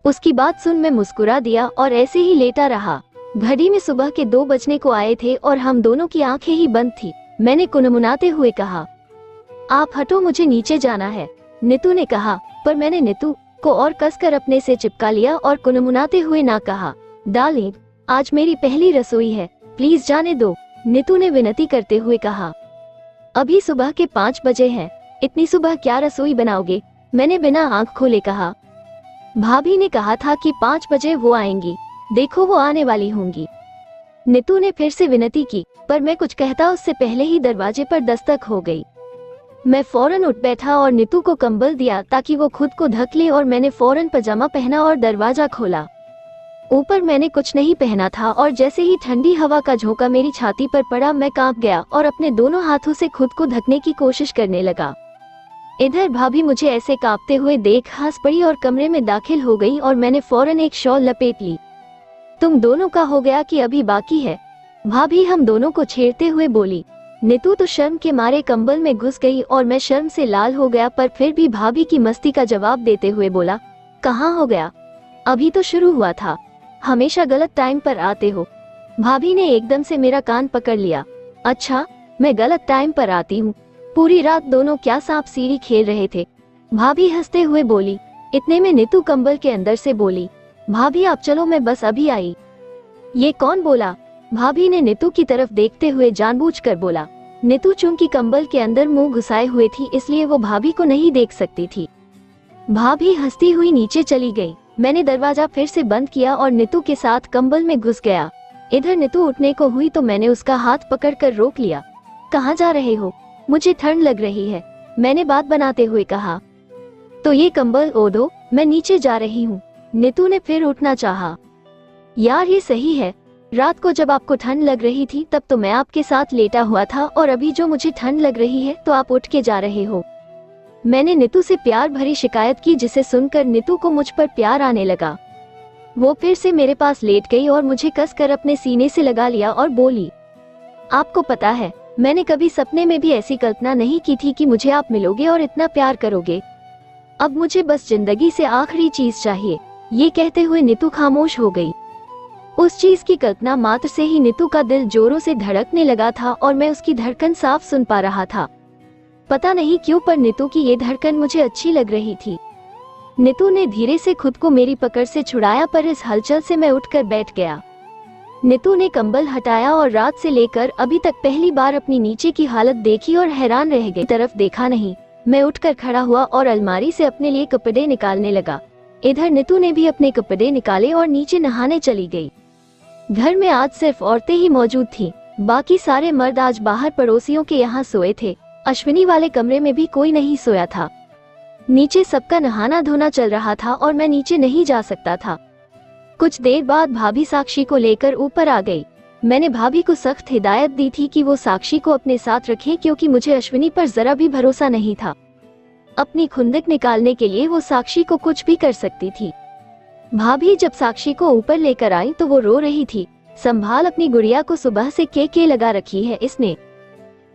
उसकी बात सुन मैं मुस्कुरा दिया और ऐसे ही लेटा रहा। घड़ी में सुबह के 2 बजने को आए थे और हम दोनों की आंखें ही बंद थी। मैंने कुनमुनाते हुए कहा, आप हटो, मुझे नीचे जाना है। नीतू ने कहा, पर मैंने नीतू को और कसकर अपने से चिपका लिया और कुनमुनाते हुए ना कहा, डार्लिंग, आज मेरी पहली रसोई है, प्लीज जाने दो। नीतू ने विनती करते हुए कहा, अभी सुबह के 5 बजे हैं, इतनी सुबह क्या रसोई बनाओगे? मैंने बिना आंख खोले कहा। भाभी ने कहा था कि 5 बजे वो आएंगी, देखो वो आने वाली होंगी। नीतू ने फिर से विनती की, पर मैं कुछ कहता उससे पहले ही दरवाजे पर दस्तक हो गई। मैं फौरन उठ बैठा और नीतू को कंबल दिया ताकि वो खुद को ढक ले और मैंने फौरन पजामा पहना और दरवाजा खोला। ऊपर मैंने कुछ नहीं पहना था और जैसे ही ठंडी हवा का झोंका मेरी छाती पर पड़ा मैं कांप गया और अपने दोनों हाथों से खुद को ढकने की कोशिश करने लगा। इधर भाभी मुझे ऐसे कांपते हुए देख हंस पड़ी और कमरे में दाखिल हो गई और मैंने फौरन एक शॉल लपेट ली। तुम दोनों का हो गया कि अभी बाकी है? भाभी हम दोनों को छेड़ते हुए बोली। नीतू तो शर्म के मारे कंबल में घुस गई और मैं शर्म से लाल हो गया, पर फिर भी भाभी की मस्ती का जवाब देते हुए बोला, कहाँ हो गया? अभी तो शुरू हुआ था, हमेशा गलत टाइम पर आते हो। भाभी ने एकदम से मेरा कान पकड़ लिया। अच्छा, मैं गलत टाइम पर आती हूँ? पूरी रात दोनों क्या सांप सीढ़ी खेल रहे थे? भाभी हंसते हुए बोली। इतने में नीतू कंबल के अंदर से बोली, भाभी आप चलो, मैं बस अभी आई। ये कौन बोला? भाभी ने नीतू की तरफ देखते हुए जानबूझकर बोला। नीतू चूंकि कंबल के अंदर मुंह घुसाए हुए थी इसलिए वो भाभी को नहीं देख सकती थी। भाभी हंसती हुई नीचे चली गई। मैंने दरवाजा फिर से बंद किया और नीतू के साथ कंबल में घुस गया। इधर नीतू उठने को हुई तो मैंने उसका हाथ पकड़कर रोक लिया। कहाँ जा रहे हो? मुझे ठंड लग रही है, मैंने बात बनाते हुए कहा। तो ये कंबल ओढ़ो, मैं नीचे जा रही हूँ। नीतू ने फिर उठना चाहा। यार ये सही है, रात को जब आपको ठंड लग रही थी तब तो मैं आपके साथ लेटा हुआ था और अभी जो मुझे ठंड लग रही है तो आप उठ के जा रहे हो। मैंने नीतू से प्यार भरी शिकायत की, जिसे सुनकर नीतू को मुझ पर प्यार आने लगा। वो फिर से मेरे पास लेट गई और मुझे कसकर अपने सीने से लगा लिया और बोली, आपको पता है, मैंने कभी सपने में भी ऐसी कल्पना नहीं की थी कि मुझे आप मिलोगे और इतना प्यार करोगे। अब मुझे बस जिंदगी से आखिरी चीज चाहिए। ये कहते हुए नीतू खामोश हो गई। उस चीज की कल्पना मात्र से ही नीतू का दिल जोरों से धड़कने लगा था और मैं उसकी धड़कन साफ सुन पा रहा था। पता नहीं क्यों, पर नीतू की ये धड़कन मुझे अच्छी लग रही थी। नीतू ने धीरे से खुद को मेरी पकड़ से छुड़ाया, पर इस हलचल से मैं उठकर बैठ गया। नीतू ने कंबल हटाया और रात से लेकर अभी तक पहली बार अपनी नीचे की हालत देखी और हैरान रह गई। तरफ देखा नहीं। मैं उठकर खड़ा हुआ और अलमारी से अपने लिए कपड़े निकालने लगा। इधर नीतू ने भी अपने कपड़े निकाले और नीचे नहाने चली गई। घर में आज सिर्फ औरतें ही मौजूद थीं। बाकी सारे मर्द आज बाहर पड़ोसियों के यहाँ सोए थे। अश्विनी वाले कमरे में भी कोई नहीं सोया था। नीचे सबका नहाना धोना चल रहा था और मैं नीचे नहीं जा सकता था। कुछ देर बाद भाभी साक्षी को लेकर ऊपर आ गई। मैंने भाभी को सख्त हिदायत दी थी कि वो साक्षी को अपने साथ रखें, क्योंकि मुझे अश्विनी पर जरा भी भरोसा नहीं था। अपनी खुंदक निकालने के लिए वो साक्षी को कुछ भी कर सकती थी। भाभी जब साक्षी को ऊपर लेकर आई तो वो रो रही थी। संभाल अपनी गुड़िया को, सुबह से के लगा रखी है इसने।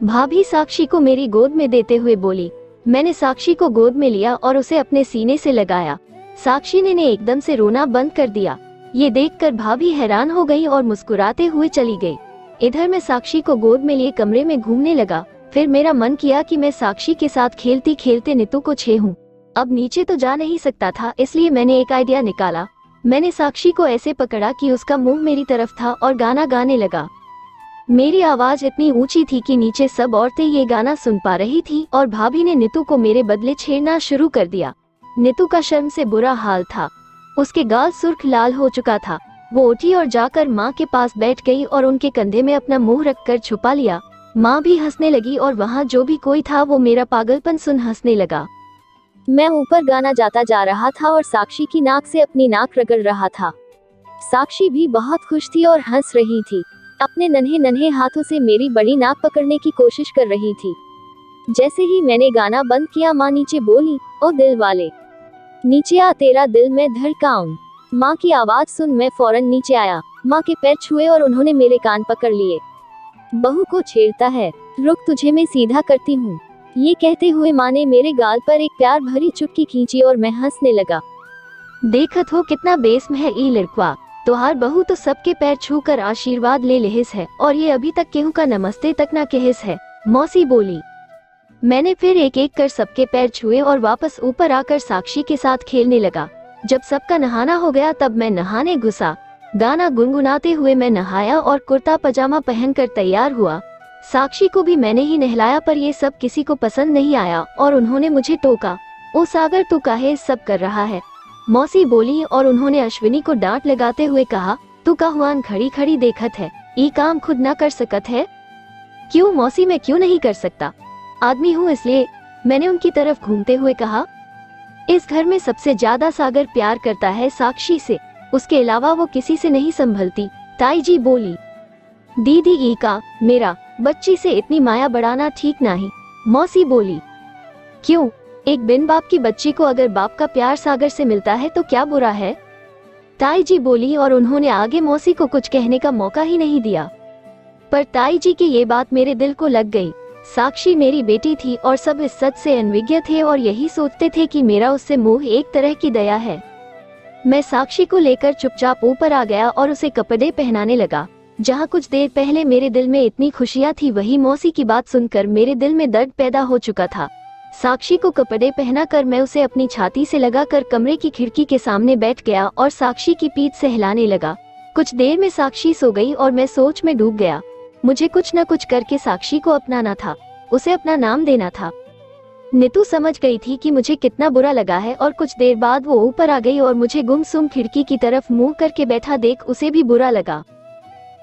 भाभी साक्षी को मेरी गोद में देते हुए बोली। मैंने साक्षी को गोद में लिया और उसे अपने सीने से लगाया। साक्षी ने एकदम से रोना बंद कर दिया। ये देखकर भाभी हैरान हो गई और मुस्कुराते हुए चली गई। इधर मैं साक्षी को गोद में लिए कमरे में घूमने लगा। फिर मेरा मन किया कि मैं साक्षी के साथ खेलते खेलते नीतू को छेड़ूं। अब नीचे तो जा नहीं सकता था, इसलिए मैंने एक आइडिया निकाला। मैंने साक्षी को ऐसे पकड़ा कि उसका मुंह मेरी तरफ था और गाना गाने लगा। मेरी आवाज इतनी ऊंची थी कि नीचे सब औरतें ये गाना सुन पा रही थी और भाभी ने नीतू को मेरे बदले छेड़ना शुरू कर दिया। नीतू का शर्म से बुरा हाल था। उसके गाल सुर्ख लाल हो चुका था। वो उठी और जाकर माँ के पास बैठ गई और उनके कंधे में अपना मुंह रखकर छुपा लिया। माँ भी हंसने लगी और वहाँ जो भी कोई था वो मेरा पागलपन सुन हंसने लगा। मैं ऊपर गाना जाता जा रहा था और साक्षी की नाक से अपनी नाक रगड़ रहा था। साक्षी भी बहुत खुश थी और हंस रही थी। अपने नन्हे नन्हे हाथों से मेरी बड़ी नाक पकड़ने की कोशिश कर रही थी। जैसे ही मैंने गाना बंद किया, माँ नीचे बोली, ओ दिल वाले, नीचे आ, तेरा दिल मैं धड़काऊं। माँ की आवाज सुन मैं फौरन नीचे आया। माँ के पैर छुए और उन्होंने मेरे कान पकड़ लिए। बहू को छेड़ता है, रुक तुझे मैं सीधा करती हूँ। ये कहते हुए माँ ने मेरे गाल पर एक प्यार भरी चुटकी खींची और मैं हंसने लगा। देखत हो कितना बेस्म है ई लड़का, तोहार बहू तो सबके पैर छू कर आशीर्वाद ले लेहिस है और ये अभी तक केहू का नमस्ते तक ना कहिस है। मौसी बोली। मैंने फिर एक एक कर सबके पैर छुए और वापस ऊपर आकर साक्षी के साथ खेलने लगा। जब सबका नहाना हो गया तब मैं नहाने घुसा। गाना गुनगुनाते हुए मैं नहाया और कुर्ता पजामा पहनकर तैयार हुआ। साक्षी को भी मैंने ही नहलाया, पर ये सब किसी को पसंद नहीं आया और उन्होंने मुझे टोका। ओ सागर, तू काहे सब कर रहा है? मौसी बोली और उन्होंने अश्विनी को डांट लगाते हुए कहा, तू कहुआन खड़ी खड़ी देखत है, ये काम खुद ना कर सकत है? क्यों मौसी, मैं क्यों नहीं कर सकता, आदमी हूँ इसलिए, मैंने उनकी तरफ घूमते हुए कहा। इस घर में सबसे ज्यादा सागर प्यार करता है साक्षी से, उसके अलावा वो किसी से नहीं संभलती। ताई जी बोली। दीदी ई का मेरा बच्ची से इतनी माया बढ़ाना ठीक नहीं। मौसी बोली। क्यों, एक बिन बाप की बच्ची को अगर बाप का प्यार सागर से मिलता है तो क्या बुरा है? ताई जी बोली और उन्होंने आगे मौसी को कुछ कहने का मौका ही नहीं दिया। पर ताई जी की ये बात मेरे दिल को लग गई। साक्षी मेरी बेटी थी और सब इस सच से अनविज्ञ थे और यही सोचते थे कि मेरा उससे मोह एक तरह की दया है। मैं साक्षी को लेकर चुपचाप ऊपर आ गया और उसे कपड़े पहनाने लगा। जहाँ कुछ देर पहले मेरे दिल में इतनी खुशियाँ थी, वही मौसी की बात सुनकर मेरे दिल में दर्द पैदा हो चुका था। साक्षी को कपड़े पहनाकर मैं उसे अपनी छाती से लगाकर कमरे की खिड़की के सामने बैठ गया और साक्षी की पीठ सहलाने लगा। कुछ देर में साक्षी सो गई और मैं सोच में डूब गया। मुझे कुछ न कुछ करके साक्षी को अपनाना था, उसे अपना नाम देना था। नीतू समझ गई थी कि मुझे कितना बुरा लगा है और कुछ देर बाद वो ऊपर आ गई और मुझे गुमसुम खिड़की की तरफ मुंह करके बैठा देख उसे भी बुरा लगा।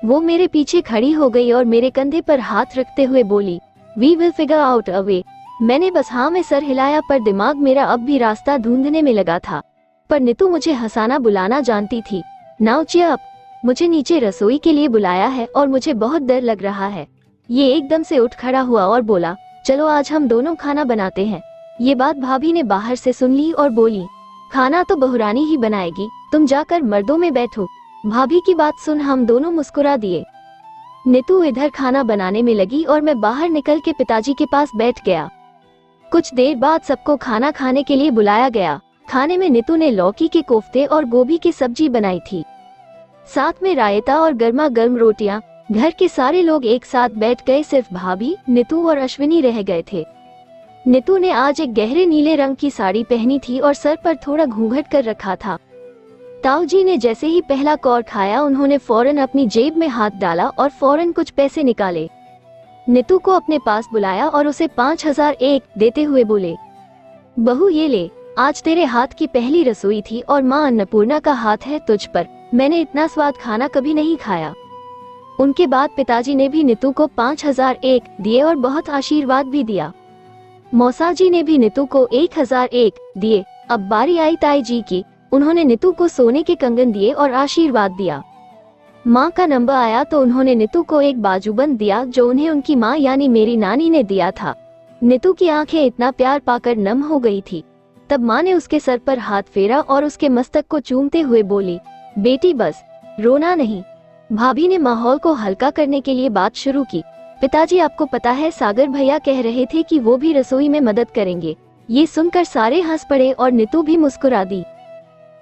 वो मेरे पीछे खड़ी हो गई और मेरे कंधे पर हाथ रखते हुए बोली, we will figure out a way. मैंने बस हाँ में सर हिलाया, पर दिमाग मेरा अब भी रास्ता ढूंढने में लगा था। पर नीतू मुझे हंसाना बुलाना जानती थी। नाउ चियर अप, मुझे नीचे रसोई के लिए बुलाया है और मुझे बहुत डर लग रहा है। ये एकदम से उठ खड़ा हुआ और बोला, चलो आज हम दोनों खाना बनाते हैं। ये बात भाभी ने बाहर से सुन ली और बोली, खाना तो बहुरानी ही बनाएगी, तुम जाकर मर्दों में बैठो। भाभी की बात सुन हम दोनों मुस्कुरा दिए। नीतू इधर खाना बनाने में लगी और मैं बाहर निकल के पिताजी के पास बैठ गया। कुछ देर बाद सबको खाना खाने के लिए बुलाया गया। खाने में नीतू ने लौकी के कोफ्ते और गोभी की सब्जी बनाई थी, साथ में रायता और गर्मा गर्म रोटियां। घर के सारे लोग एक साथ बैठ गए, सिर्फ भाभी, नीतू और अश्विनी रह गए थे। नीतू ने आज एक गहरे नीले रंग की साड़ी पहनी थी और सर पर थोड़ा घूंघट कर रखा था। ताऊ जी ने जैसे ही पहला कौर खाया, उन्होंने फौरन अपनी जेब में हाथ डाला और फौरन कुछ पैसे निकाले। नीतू को अपने पास बुलाया और उसे 5001 देते हुए बोले, बहू ये ले, आज तेरे हाथ की पहली रसोई थी और माँ अन्नपूर्णा का हाथ है तुझ पर, मैंने इतना स्वाद खाना कभी नहीं खाया। उनके बाद पिताजी ने भी नीतू को 5001 दिए और बहुत आशीर्वाद भी दिया। मौसाजी ने भी नीतू को 1001 दिए। अब बारी आई ताई जी की, उन्होंने नीतू को सोने के कंगन दिए और आशीर्वाद दिया। माँ का नंबर आया तो उन्होंने नीतू को एक बाजूबंद दिया जो उन्हें उनकी माँ यानी मेरी नानी ने दिया था। नीतू की आंखें इतना प्यार पाकर नम हो गई थी। तब माँ ने उसके सर पर हाथ फेरा और उसके मस्तक को चूमते हुए बोली, बेटी बस, रोना नहीं। भाभी ने माहौल को हल्का करने के लिए बात शुरू की, पिताजी आपको पता है सागर भैया कह रहे थे कि वो भी रसोई में मदद करेंगे। ये सुनकर सारे हंस पड़े और नीतू भी मुस्कुरा दी।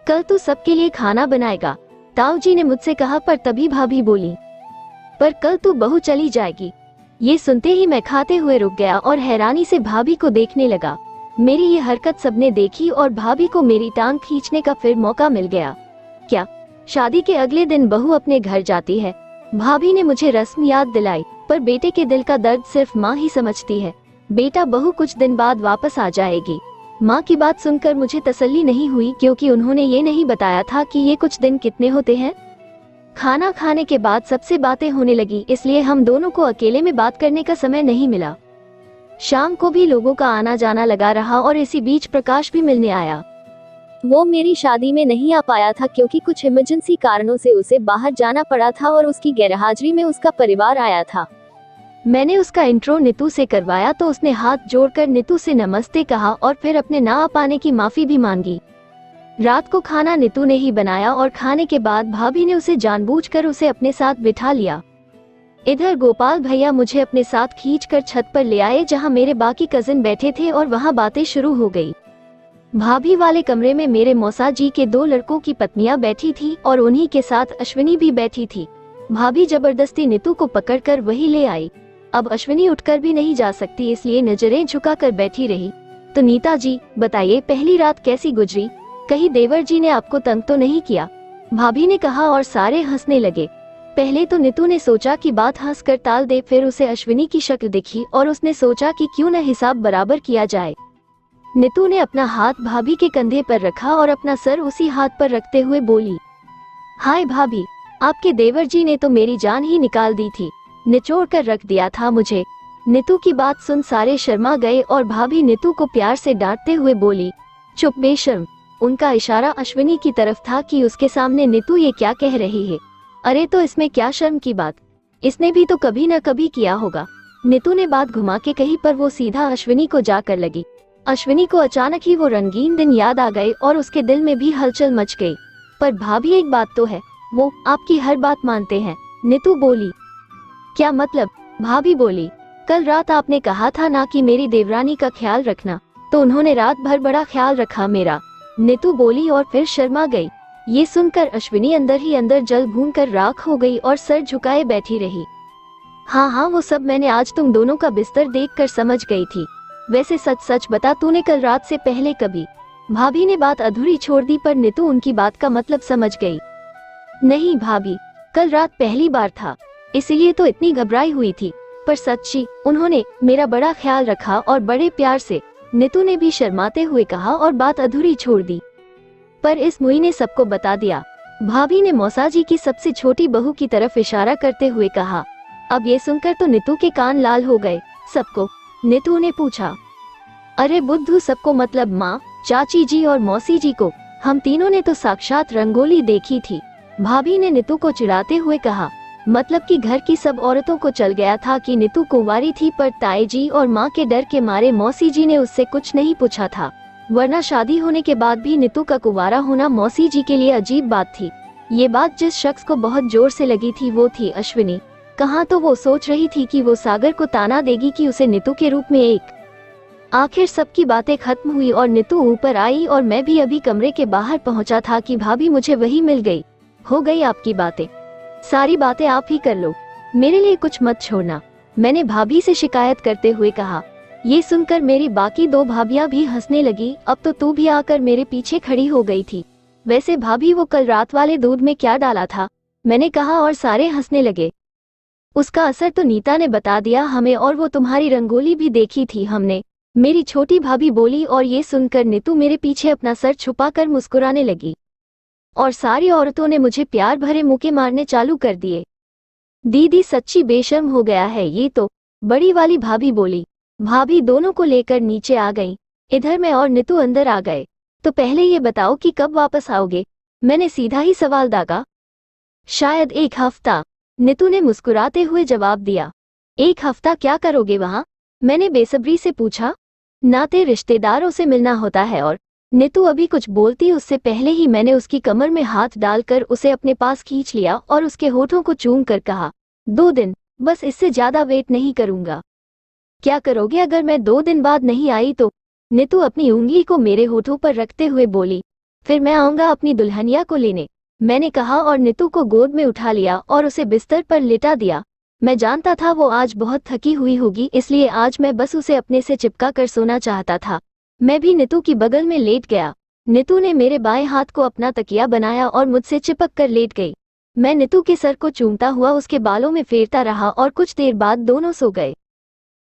कल तू सबके लिए खाना बनाएगा, ताऊ जी ने मुझसे कहा, पर तभी भाभी बोली, पर कल तू बहू चली जाएगी। ये सुनते ही मैं खाते हुए रुक गया और हैरानी से भाभी को देखने लगा। मेरी ये हरकत सबने देखी और भाभी को मेरी टांग खींचने का फिर मौका मिल गया। क्या शादी के अगले दिन बहू अपने घर जाती है? भाभी ने मुझे रस्म याद दिलाई, पर बेटे के दिल का दर्द सिर्फ माँ ही समझती है। बेटा बहू कुछ दिन बाद वापस आ जाएगी। माँ की बात सुनकर मुझे तसल्ली नहीं हुई, क्योंकि उन्होंने ये नहीं बताया था कि ये कुछ दिन कितने होते हैं। खाना खाने के बाद सबसे बातें होने लगी, इसलिए हम दोनों को अकेले में बात करने का समय नहीं मिला। शाम को भी लोगों का आना जाना लगा रहा और इसी बीच प्रकाश भी मिलने आया। वो मेरी शादी में नहीं आ पाया था क्योंकि कुछ इमरजेंसी कारणों से उसे बाहर जाना पड़ा था और उसकी गैरहाजिरी में उसका परिवार आया था। मैंने उसका इंट्रो नीतू से करवाया तो उसने हाथ जोड़कर नीतू से नमस्ते कहा और फिर अपने ना आ पाने की माफी भी मांगी। रात को खाना नीतू ने ही बनाया और खाने के बाद भाभी ने उसे जानबूझकर उसे अपने साथ बिठा लिया। इधर गोपाल भैया मुझे अपने साथ खींचकर छत पर ले आए जहां मेरे बाकी कजिन बैठे थे और वहां बातें शुरू हो गई। भाभी वाले कमरे में मेरे मौसा जी के 2 लड़कों की पत्नियां बैठी थी और उन्हीं के साथ अश्विनी भी बैठी थी। भाभी जबरदस्ती नीतू को पकड़कर वही ले आई। अब अश्विनी उठकर भी नहीं जा सकती, इसलिए नजरें झुकाकर बैठी रही। तो नीता जी बताइए, पहली रात कैसी गुजरी? कहीं देवर जी ने आपको तंग तो नहीं किया? भाभी ने कहा और सारे हंसने लगे। पहले तो नीतू ने सोचा कि बात हंसकर टाल दे, फिर उसे अश्विनी की शक्ल दिखी और उसने सोचा कि क्यों न हिसाब बराबर किया जाए। नीतू ने अपना हाथ भाभी के कंधे पर रखा और अपना सर उसी हाथ पर रखते हुए बोली, हाय भाभी, आपके देवर जी ने तो मेरी जान ही निकाल दी थी, निचोड़ कर रख दिया था मुझे। नीतू की बात सुन सारे शर्मा गए और भाभी नीतू को प्यार से डांटते हुए बोली, चुप बेशर्म। उनका इशारा अश्विनी की तरफ था कि उसके सामने नीतू ये क्या कह रही है। अरे तो इसमें क्या शर्म की बात, इसने भी तो कभी न कभी किया होगा। नीतू ने बात घुमा के कही पर वो सीधा अश्विनी को जाकर लगी। अश्विनी को अचानक ही वो रंगीन दिन याद आ गए और उसके दिल में भी हलचल मच गई। पर भाभी एक बात तो है, वो आपकी हर बात मानते हैं। नीतू बोली, क्या मतलब? भाभी बोली, कल रात आपने कहा था ना कि मेरी देवरानी का ख्याल रखना, तो उन्होंने रात भर बड़ा ख्याल रखा मेरा। नीतू बोली और फिर शर्मा गई। ये सुनकर अश्विनी अंदर ही अंदर जल भून कर राख हो गई और सर झुकाए बैठी रही। हाँ, वो सब मैंने आज तुम दोनों का बिस्तर देखकर समझ गई थी। वैसे सच सच बता, तूने कल रात से पहले कभी? भाभी ने बात अधूरी छोड़ दी पर नीतू उनकी बात का मतलब समझ गई। नहीं भाभी, कल रात पहली बार था, इसीलिए तो इतनी घबराई हुई थी। पर सच्ची उन्होंने मेरा बड़ा ख्याल रखा और बड़े प्यार से। नीतू ने भी शर्माते हुए कहा और बात अधूरी छोड़ दी। पर इस मुई ने सबको बता दिया। भाभी ने मौसा जी की सबसे छोटी बहू की तरफ इशारा करते हुए कहा। अब ये सुनकर तो नीतू के कान लाल हो गए। सबको? नीतू ने पूछा। अरे बुद्धू, सबको मतलब माँ, चाची जी और मौसी जी को। हम तीनों ने तो साक्षात रंगोली देखी थी। भाभी ने नीतू को चिढ़ाते हुए कहा। मतलब कि घर की सब औरतों को चल गया था कि नीतू कुंवारी थी, पर ताई जी और माँ के डर के मारे मौसी जी ने उससे कुछ नहीं पूछा था। वरना शादी होने के बाद भी नीतू का कुंवारा होना मौसी जी के लिए अजीब बात थी। ये बात जिस शख्स को बहुत जोर से लगी थी वो थी अश्विनी। कहाँ तो वो सोच रही थी कि वो सागर को ताना देगी कि उसे नीतू के रूप में एक। आखिर सबकी बातें खत्म हुई और नीतू ऊपर आई और मैं भी अभी कमरे के बाहर पहुंचा था कि भाभी मुझे वही मिल गई। हो गई आपकी बातें, सारी बातें आप ही कर लो, मेरे लिए कुछ मत छोड़ना, मैंने भाभी से शिकायत करते हुए कहा। ये सुनकर मेरी बाकी 2 भाभियां भी हंसने लगी। अब तो तू भी आकर मेरे पीछे खड़ी हो गई थी। वैसे भाभी, वो कल रात वाले दूध में क्या डाला था? मैंने कहा और सारे हंसने लगे। उसका असर तो नीता ने बता दिया हमें, और वो तुम्हारी रंगोली भी देखी थी हमने, मेरी छोटी भाभी बोली। और ये सुनकर नीतू मेरे पीछे अपना सर छुपाकर मुस्कुराने लगी और सारी औरतों ने मुझे प्यार भरे मुक्के मारने चालू कर दिए। दीदी सच्ची बेशर्म हो गया है ये तो, बड़ी वाली भाभी बोली। भाभी दोनों को लेकर नीचे आ गई। इधर मैं और नीतू अंदर आ गए। तो पहले ये बताओ कि कब वापस आओगे? मैंने सीधा ही सवाल दागा। शायद 1 हफ्ता, नीतू ने मुस्कुराते हुए जवाब दिया। 1 हफ्ता क्या करोगे वहाँ? मैंने बेसब्री से पूछा। नाते रिश्तेदारों से मिलना होता है। और नीतू अभी कुछ बोलती उससे पहले ही मैंने उसकी कमर में हाथ डालकर उसे अपने पास खींच लिया और उसके होठों को चूम कर कहा, 2 दिन, बस इससे ज्यादा वेट नहीं करूंगा। क्या करोगे अगर मैं 2 दिन बाद नहीं आई तो? नीतू अपनी उंगली को मेरे होठों पर रखते हुए बोली। फिर मैं आऊंगा अपनी दुल्हनिया को लेने, मैंने कहा और नीतू को गोद में उठा लिया और उसे बिस्तर पर लिटा दिया। मैं जानता था वो आज बहुत थकी हुई होगी, इसलिए आज मैं बस उसे अपने से चिपका कर सोना चाहता था। मैं भी नीतू की बगल में लेट गया। नीतू ने मेरे बाएं हाथ को अपना तकिया बनाया और मुझसे चिपक कर लेट गई। मैं नीतू के सर को चूमता हुआ उसके बालों में फेरता रहा और कुछ देर बाद दोनों सो गए।